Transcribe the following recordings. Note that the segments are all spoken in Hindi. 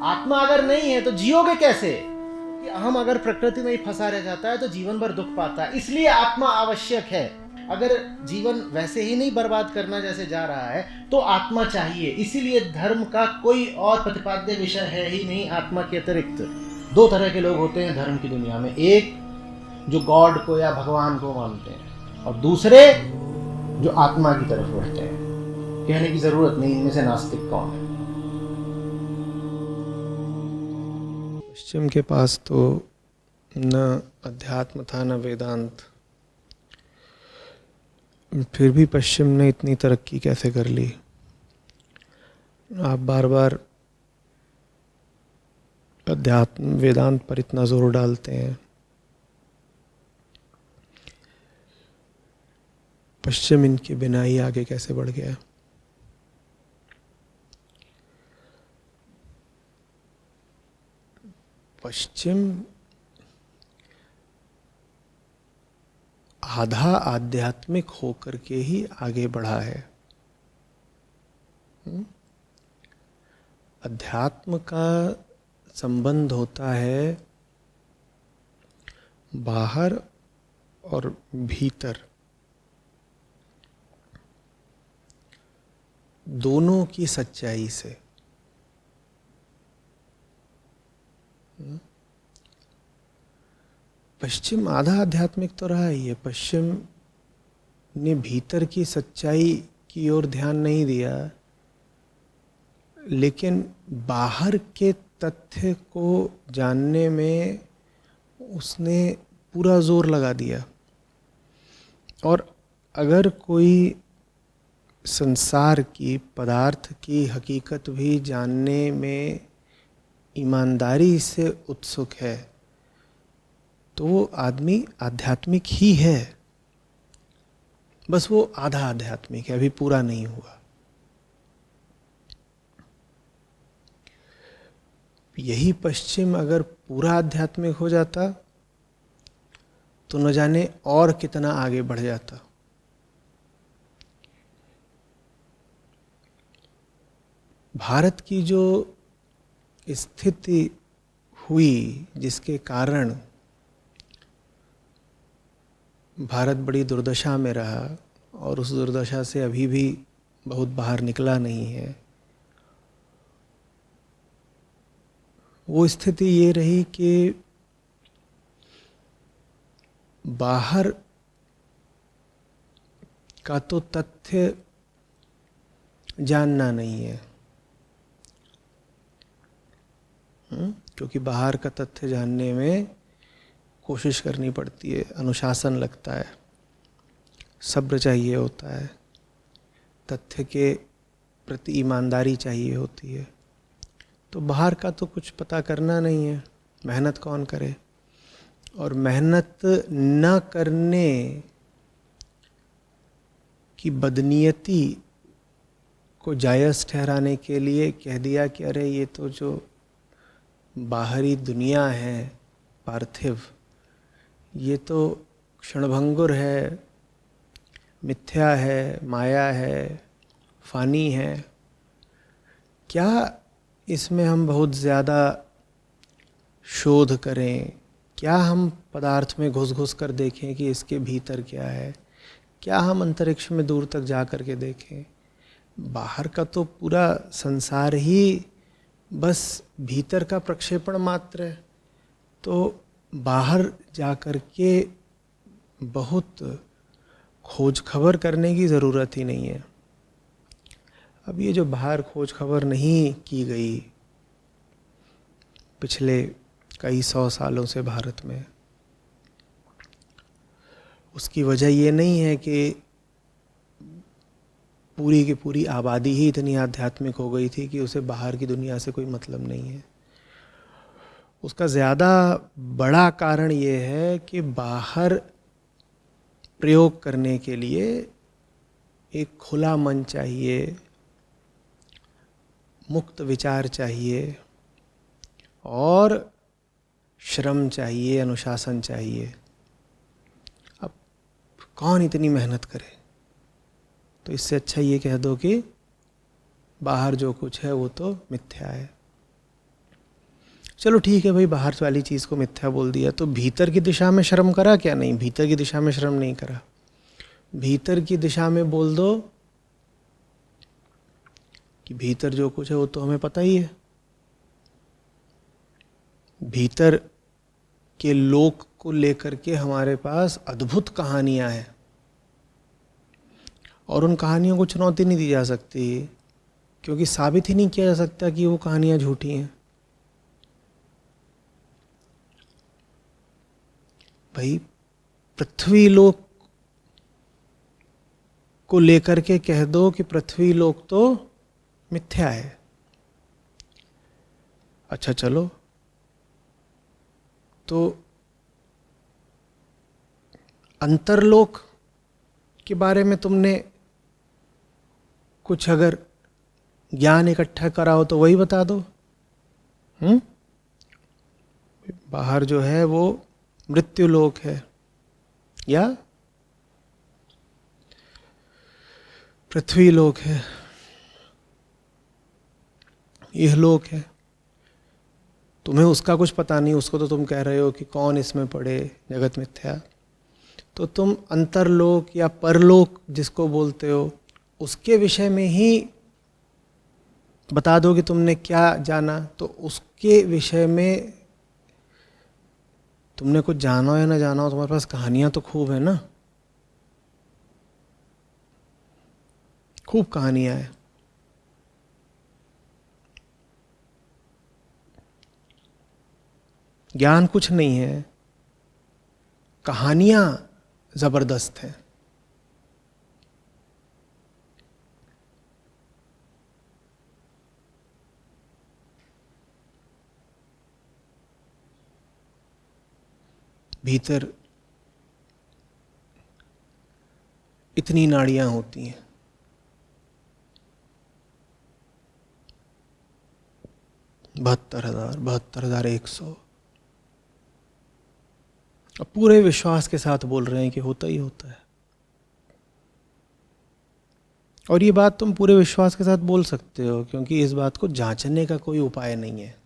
आत्मा अगर नहीं है तो जियोगे कैसे? कि अहम अगर प्रकृति में ही फंसा रह जाता है तो जीवन भर दुख पाता है। इसलिए आत्मा आवश्यक है। अगर जीवन वैसे ही नहीं बर्बाद करना जैसे जा रहा है तो आत्मा चाहिए। इसीलिए धर्म का कोई और प्रतिपाद्य विषय है ही नहीं आत्मा के अतिरिक्त। दो तरह के लोग होते हैं धर्म की दुनिया में, एक जो गॉड को या भगवान को मानते हैं और दूसरे जो आत्मा की तरफ बढ़ते हैं। कहने की जरूरत नहीं इनमें से नास्तिक कौन है। पश्चिम के पास तो न अध्यात्म था न वेदांत, फिर भी पश्चिम ने इतनी तरक्की कैसे कर ली? आप बार बार अध्यात्म वेदांत पर इतना जोर डालते हैं। पश्चिम इनके बिना ही आगे कैसे बढ़ गया? पश्चिम आधा आध्यात्मिक होकर के ही आगे बढ़ा है। अध्यात्म का संबंध होता है बाहर और भीतर, दोनों की सच्चाई से। पश्चिम आधा आध्यात्मिक तो रहा ही है। पश्चिम ने भीतर की सच्चाई की ओर ध्यान नहीं दिया, लेकिन बाहर के तथ्य को जानने में उसने पूरा जोर लगा दिया। और अगर कोई संसार की, पदार्थ की हकीकत भी जानने में ईमानदारी से उत्सुक है तो वो आदमी आध्यात्मिक ही है, बस वो आधा आध्यात्मिक है, अभी पूरा नहीं हुआ। यही पश्चिम अगर पूरा आध्यात्मिक हो जाता तो न जाने और कितना आगे बढ़ जाता। भारत की जो स्थिति हुई, जिसके कारण भारत बड़ी दुर्दशा में रहा और उस दुर्दशा से अभी भी बहुत बाहर निकला नहीं है, वो स्थिति ये रही कि बाहर का तो तथ्य जानना नहीं है, क्योंकि बाहर का तथ्य जानने में कोशिश करनी पड़ती है, अनुशासन लगता है, सब्र चाहिए होता है, तथ्य के प्रति ईमानदारी चाहिए होती है। तो बाहर का तो कुछ पता करना नहीं है, मेहनत कौन करे? और मेहनत न करने की बदनीयती को जायज़ ठहराने के लिए कह दिया कि अरे ये तो जो बाहरी दुनिया है पार्थिव, ये तो क्षणभंगुर है, मिथ्या है, माया है, फानी है। क्या इसमें हम बहुत ज़्यादा शोध करें? क्या हम पदार्थ में घुस घुस कर देखें कि इसके भीतर क्या है? क्या हम अंतरिक्ष में दूर तक जा कर के देखें? बाहर का तो पूरा संसार ही बस भीतर का प्रक्षेपण मात्र है। तो बाहर जा कर के बहुत खोज खबर करने की ज़रूरत ही नहीं है। अब ये जो बाहर खोज खबर नहीं की गई पिछले कई 100 सालों से भारत में, उसकी वजह ये नहीं है कि पूरी की पूरी आबादी ही इतनी आध्यात्मिक हो गई थी कि उसे बाहर की दुनिया से कोई मतलब नहीं है। उसका ज़्यादा बड़ा कारण ये है कि बाहर प्रयोग करने के लिए एक खुला मन चाहिए, मुक्त विचार चाहिए और श्रम चाहिए, अनुशासन चाहिए। अब कौन इतनी मेहनत करे? तो इससे अच्छा ये कह दो कि बाहर जो कुछ है वो तो मिथ्या है। चलो ठीक है भाई, बाहर वाली चीज़ को मिथ्या बोल दिया, तो भीतर की दिशा में श्रम करा क्या? नहीं, भीतर की दिशा में श्रम नहीं करा। भीतर की दिशा में बोल दो कि भीतर जो कुछ है वो तो हमें पता ही है। भीतर के लोक को लेकर के हमारे पास अद्भुत कहानियां हैं, और उन कहानियों को चुनौती नहीं दी जा सकती, क्योंकि साबित ही नहीं किया जा सकता कि वो कहानियां झूठी हैं। भाई, पृथ्वी लोक को लेकर के कह दो कि पृथ्वी लोक तो मिथ्या है। अच्छा चलो, तो अंतरलोक के बारे में तुमने कुछ अगर ज्ञान इकट्ठा करा हो तो वही बता दो। बाहर जो है वो मृत्यु लोक है या पृथ्वी लोक है, यह लोक है। तुम्हें उसका कुछ पता नहीं, उसको तो तुम कह रहे हो कि कौन इसमें पढ़े, जगत मिथ्या। तो तुम अंतरलोक या परलोक जिसको बोलते हो, उसके विषय में ही बता दो कि तुमने क्या जाना। तो उसके विषय में तुमने कुछ जाना हो या ना जाना हो, तुम्हारे पास कहानियां तो खूब है ना, खूब कहानियां हैं। ज्ञान कुछ नहीं है, कहानियां जबरदस्त हैं। भीतर इतनी नाड़ियां होती हैं, 72,100। अब पूरे विश्वास के साथ बोल रहे हैं कि होता ही होता है। और ये बात तुम पूरे विश्वास के साथ बोल सकते हो, क्योंकि इस बात को जांचने का कोई उपाय नहीं है।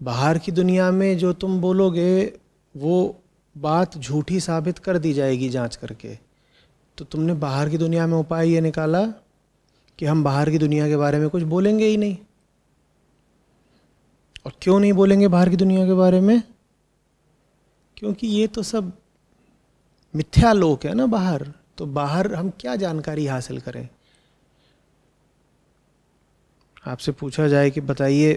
बाहर की दुनिया में जो तुम बोलोगे वो बात झूठी साबित कर दी जाएगी जांच करके। तो तुमने बाहर की दुनिया में उपाय ये निकाला कि हम बाहर की दुनिया के बारे में कुछ बोलेंगे ही नहीं। और क्यों नहीं बोलेंगे बाहर की दुनिया के बारे में? क्योंकि ये तो सब मिथ्या लोक है ना बाहर। तो बाहर हम क्या जानकारी हासिल करें? आपसे पूछा जाए कि बताइए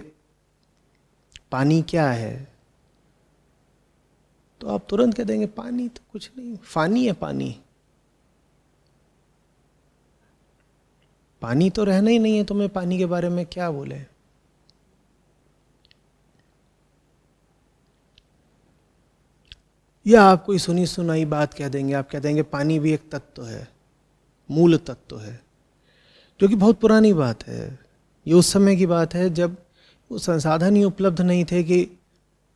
पानी क्या है, तो आप तुरंत कह देंगे पानी तो कुछ नहीं, फानी है पानी। पानी तो रहना ही नहीं है, तुम्हें पानी के बारे में क्या बोले? या आप कोई सुनी सुनाई बात कह देंगे, आप कह देंगे पानी भी एक तत्व है, मूल तत्व है, जो कि बहुत पुरानी बात है। ये उस समय की बात है जब वो संसाधन ही उपलब्ध नहीं थे कि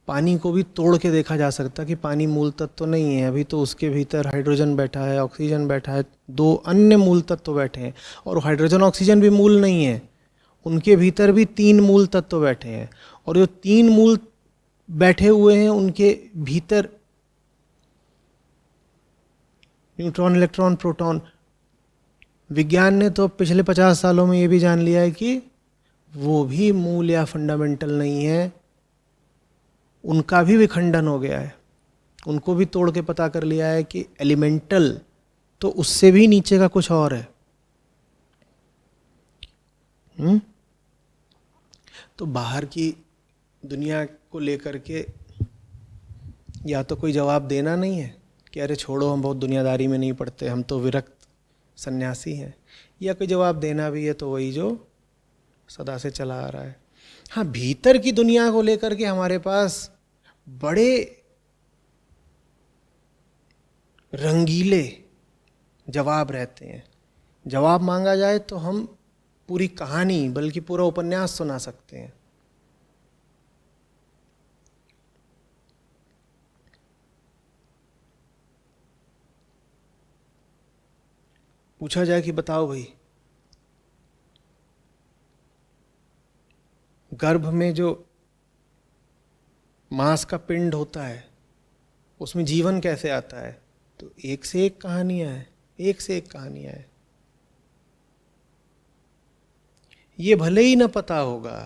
पानी को भी तोड़ के देखा जा सकता कि पानी मूल तत्व तो नहीं है। अभी तो उसके भीतर हाइड्रोजन बैठा है, ऑक्सीजन बैठा है, 2 अन्य मूल तत्व बैठे हैं। और हाइड्रोजन ऑक्सीजन भी मूल नहीं है, उनके भीतर भी 3 मूल तत्व बैठे हैं। और जो 3 मूल बैठे हुए हैं उनके भीतर न्यूट्रॉन, इलेक्ट्रॉन, प्रोटॉन। विज्ञान ने तो पिछले 50 सालों में ये भी जान लिया है कि वो भी मूल या फंडामेंटल नहीं है, उनका भी विखंडन हो गया है। उनको भी तोड़ के पता कर लिया है कि एलिमेंटल तो उससे भी नीचे का कुछ और है। तो बाहर की दुनिया को लेकर के या तो कोई जवाब देना नहीं है कि अरे छोड़ो हम बहुत दुनियादारी में नहीं पड़ते, हम तो विरक्त सन्यासी हैं, या कोई जवाब देना भी है तो वही जो सदा से चला आ रहा है। हाँ, भीतर की दुनिया को लेकर के हमारे पास बड़े रंगीले जवाब रहते हैं। जवाब मांगा जाए तो हम पूरी कहानी बल्कि पूरा उपन्यास सुना सकते हैं। पूछा जाए कि बताओ भाई, गर्भ में जो मांस का पिंड होता है, उसमें जीवन कैसे आता है? तो एक से एक कहानियां हैं, एक से एक कहानियां हैं। ये भले ही ना पता होगा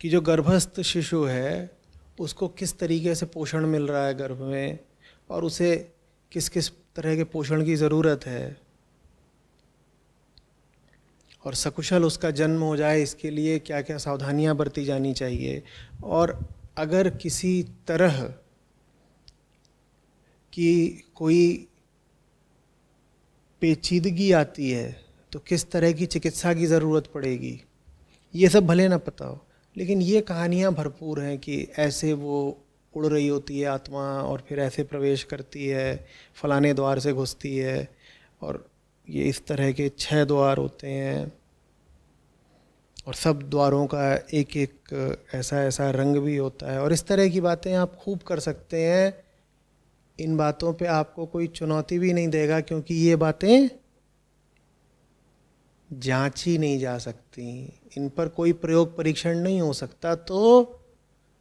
कि जो गर्भस्थ शिशु है उसको किस तरीके से पोषण मिल रहा है गर्भ में, और उसे किस किस तरह के पोषण की ज़रूरत है, और सकुशल उसका जन्म हो जाए इसके लिए क्या क्या सावधानियां बरती जानी चाहिए। और अगर किसी तरह की कोई पेचीदगी आती है तो किस तरह की चिकित्सा की ज़रूरत पड़ेगी, ये सब भले ना पता हो, लेकिन ये कहानियाँ भरपूर हैं कि ऐसे वो उड़ रही होती है आत्मा और फिर ऐसे प्रवेश करती है, फलाने द्वार से घुसती है, और ये इस तरह के 6 द्वार होते हैं और सब द्वारों का एक एक ऐसा ऐसा रंग भी होता है, और इस तरह की बातें आप खूब कर सकते हैं। इन बातों पे आपको कोई चुनौती भी नहीं देगा, क्योंकि ये बातें जांची नहीं जा सकती, इन पर कोई प्रयोग परीक्षण नहीं हो सकता, तो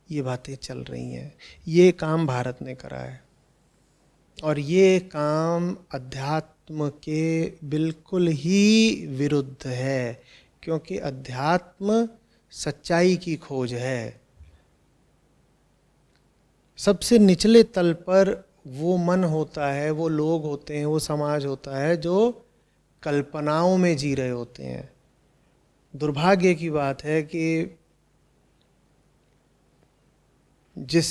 ये बातें चल रही हैं। ये काम भारत ने करा है, और ये काम अध्यात्म के बिल्कुल ही विरुद्ध है, क्योंकि अध्यात्म सच्चाई की खोज है। सबसे निचले तल पर वो मन होता है, वो लोग होते हैं, वो समाज होता है जो कल्पनाओं में जी रहे होते हैं। दुर्भाग्य की बात है कि जिस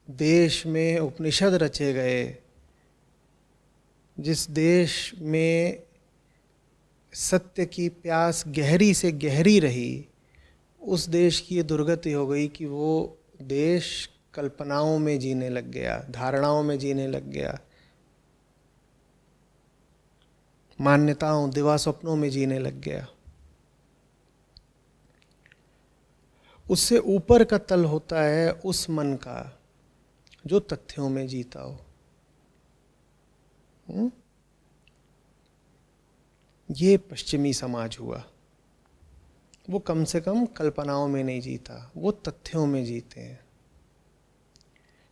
देश में उपनिषद रचे गए, जिस देश में सत्य की प्यास गहरी से गहरी रही, उस देश की ये दुर्गति हो गई कि वो देश कल्पनाओं में जीने लग गया, धारणाओं में जीने लग गया, मान्यताओं, दिवा स्वप्नों में जीने लग गया। उससे ऊपर का तल होता है उस मन का जो तथ्यों में जीता हो। ये पश्चिमी समाज हुआ। वो कम से कम कल्पनाओं में नहीं जीता, वो तथ्यों में जीते हैं।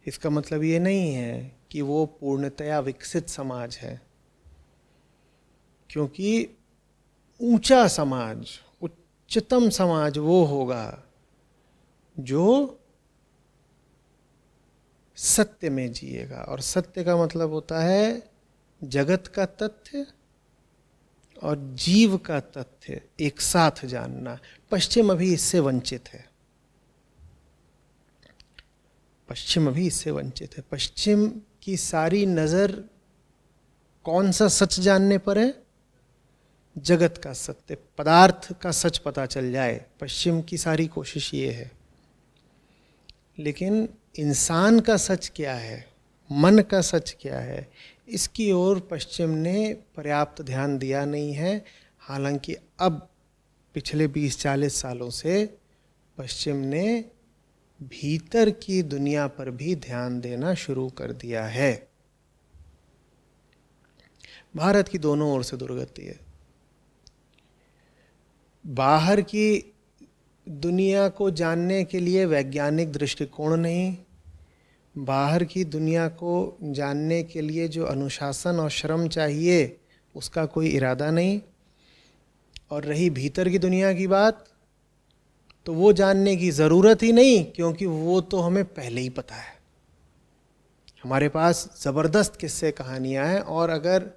इसका मतलब ये नहीं है कि वो पूर्णतया विकसित समाज है, क्योंकि ऊंचा समाज, उच्चतम समाज वो होगा जो सत्य में जिएगा। और सत्य का मतलब होता है जगत का तथ्य और जीव का तथ्य एक साथ जानना। पश्चिम अभी इससे वंचित है, पश्चिम अभी इससे वंचित है। पश्चिम की सारी नज़र कौन सा सच जानने पर है? जगत का सत्य, पदार्थ का सच पता चल जाए, पश्चिम की सारी कोशिश ये है। लेकिन इंसान का सच क्या है, मन का सच क्या है, इसकी ओर पश्चिम ने पर्याप्त ध्यान दिया नहीं है। हालांकि अब पिछले 20-40 सालों से पश्चिम ने भीतर की दुनिया पर भी ध्यान देना शुरू कर दिया है। भारत की दोनों ओर से दुर्गति है। बाहर की दुनिया को जानने के लिए वैज्ञानिक दृष्टिकोण नहीं, बाहर की दुनिया को जानने के लिए जो अनुशासन और श्रम चाहिए उसका कोई इरादा नहीं। और रही भीतर की दुनिया की बात, तो वो जानने की ज़रूरत ही नहीं, क्योंकि वो तो हमें पहले ही पता है। हमारे पास ज़बरदस्त किस्से कहानियाँ हैं, और अगर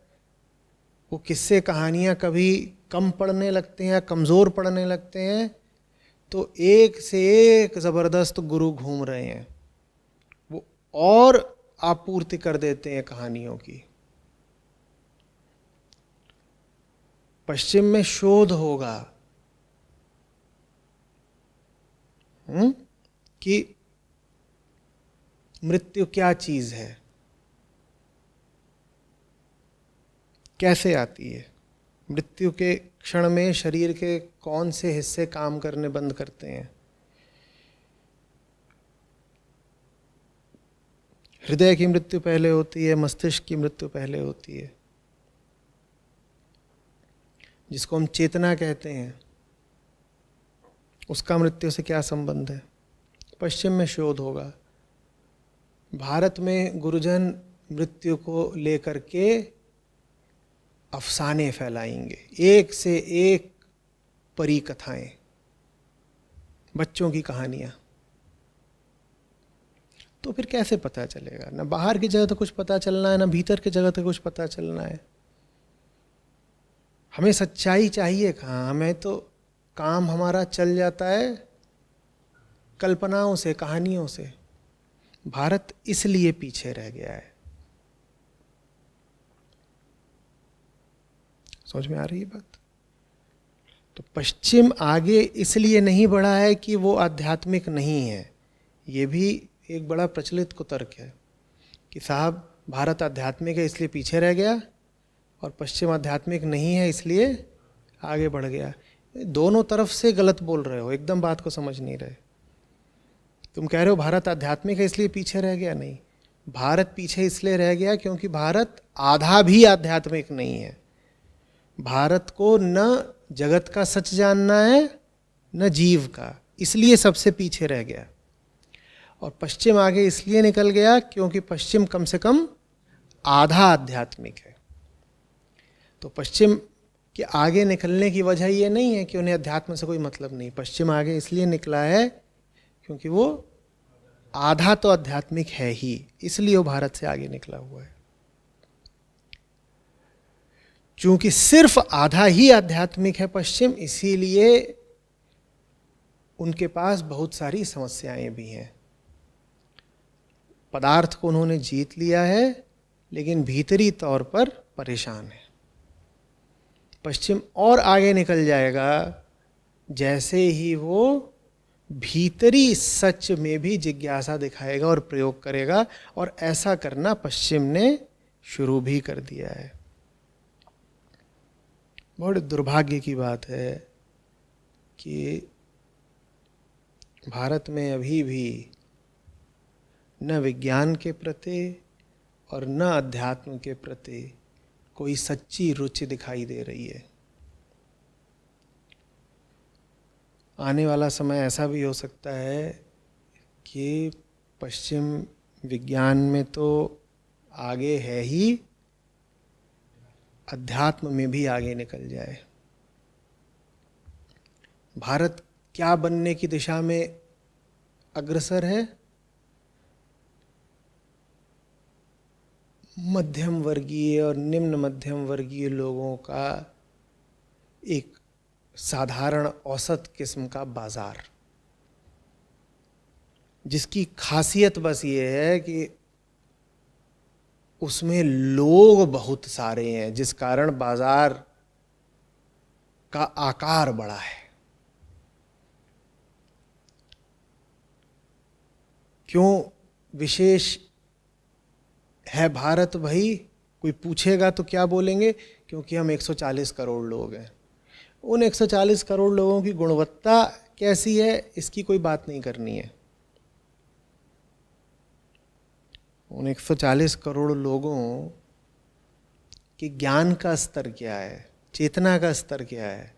वो किस्से कहानियाँ कभी कम पढ़ने लगते हैं या कमज़ोर पढ़ने लगते हैं, तो एक से एक ज़बरदस्त गुरु घूम रहे हैं, वो और आपूर्ति कर देते हैं कहानियों की। पश्चिम में शोध होगा कि मृत्यु क्या चीज़ है, कैसे आती है, मृत्यु के क्षण में शरीर के कौन से हिस्से काम करने बंद करते हैं। हृदय की मृत्यु पहले होती है, मस्तिष्क की मृत्यु पहले होती है, जिसको हम चेतना कहते हैं। उसका मृत्यु से क्या संबंध है? पश्चिम में शोध होगा, भारत में गुरुजन मृत्यु को लेकर के अफसाने फैलाएंगे, एक से एक परी कथाएं, बच्चों की कहानियां। तो फिर कैसे पता चलेगा? ना बाहर की जगह तो कुछ पता चलना है, ना भीतर की जगह तो कुछ पता चलना है। हमें सच्चाई चाहिए कहाँ? हमें तो काम हमारा चल जाता है कल्पनाओं से, कहानियों से। भारत इसलिए पीछे रह गया है। समझ में आ रही है बात? तो पश्चिम आगे इसलिए नहीं बढ़ा है कि वो आध्यात्मिक नहीं है। ये भी एक बड़ा प्रचलित कुतर्क है कि साहब भारत आध्यात्मिक है इसलिए पीछे रह गया और पश्चिम आध्यात्मिक नहीं है इसलिए आगे बढ़ गया। दोनों तरफ से गलत बोल रहे हो, एकदम बात को समझ नहीं रहे। तुम कह रहे हो भारत आध्यात्मिक है इसलिए पीछे रह गया, नहीं, भारत पीछे इसलिए रह गया क्योंकि भारत आधा भी आध्यात्मिक नहीं है। भारत को न जगत का सच जानना है न जीव का, इसलिए सबसे पीछे रह गया। और पश्चिम आगे इसलिए निकल गया क्योंकि पश्चिम कम से कम आधा आध्यात्मिक है। तो पश्चिम के आगे निकलने की वजह ये नहीं है कि उन्हें अध्यात्म से कोई मतलब नहीं। पश्चिम आगे इसलिए निकला है क्योंकि वो आधा तो आध्यात्मिक है ही, इसलिए वो भारत से आगे निकला हुआ है। चूंकि सिर्फ आधा ही आध्यात्मिक है पश्चिम, इसीलिए उनके पास बहुत सारी समस्याएं भी हैं। पदार्थ को उन्होंने जीत लिया है लेकिन भीतरी तौर पर परेशान है। पश्चिम और आगे निकल जाएगा जैसे ही वो भीतरी सच में भी जिज्ञासा दिखाएगा और प्रयोग करेगा, और ऐसा करना पश्चिम ने शुरू भी कर दिया है। बहुत दुर्भाग्य की बात है कि भारत में अभी भी न विज्ञान के प्रति और न अध्यात्म के प्रति कोई सच्ची रुचि दिखाई दे रही है। आने वाला समय ऐसा भी हो सकता है कि पश्चिम विज्ञान में तो आगे है ही, अध्यात्म में भी आगे निकल जाए। भारत क्या बनने की दिशा में अग्रसर है? मध्यम वर्गीय और निम्न मध्यम वर्गीय लोगों का एक साधारण औसत किस्म का बाजार, जिसकी खासियत बस ये है कि उसमें लोग बहुत सारे हैं, जिस कारण बाजार का आकार बड़ा है। क्यों विशेष है भारत भाई? कोई पूछेगा तो क्या बोलेंगे? क्योंकि हम 140 करोड़ लोग हैं। उन 140 करोड़ लोगों की गुणवत्ता कैसी है इसकी कोई बात नहीं करनी है। उन 140 करोड़ लोगों के ज्ञान का स्तर क्या है, चेतना का स्तर क्या है,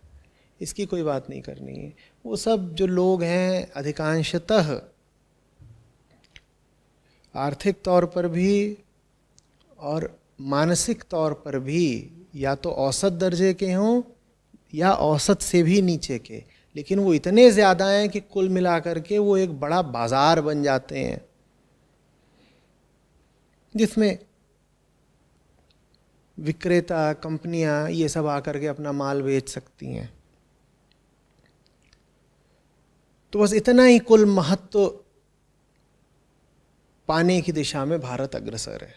इसकी कोई बात नहीं करनी है। वो सब जो लोग हैं अधिकांशतः आर्थिक तौर पर भी और मानसिक तौर पर भी या तो औसत दर्जे के हों या औसत से भी नीचे के, लेकिन वो इतने ज़्यादा हैं कि कुल मिलाकर के वो एक बड़ा बाजार बन जाते हैं, जिसमें विक्रेता कंपनियां ये सब आकर के अपना माल बेच सकती हैं। तो बस इतना ही कुल महत्व पाने की दिशा में भारत अग्रसर है।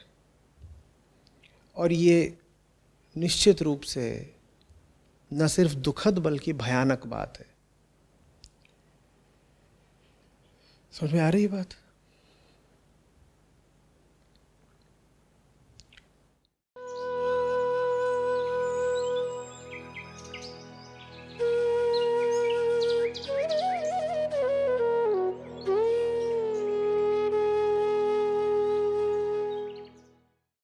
और ये निश्चित रूप से न सिर्फ दुखद बल्कि भयानक बात है। समझ में आ रही है बात?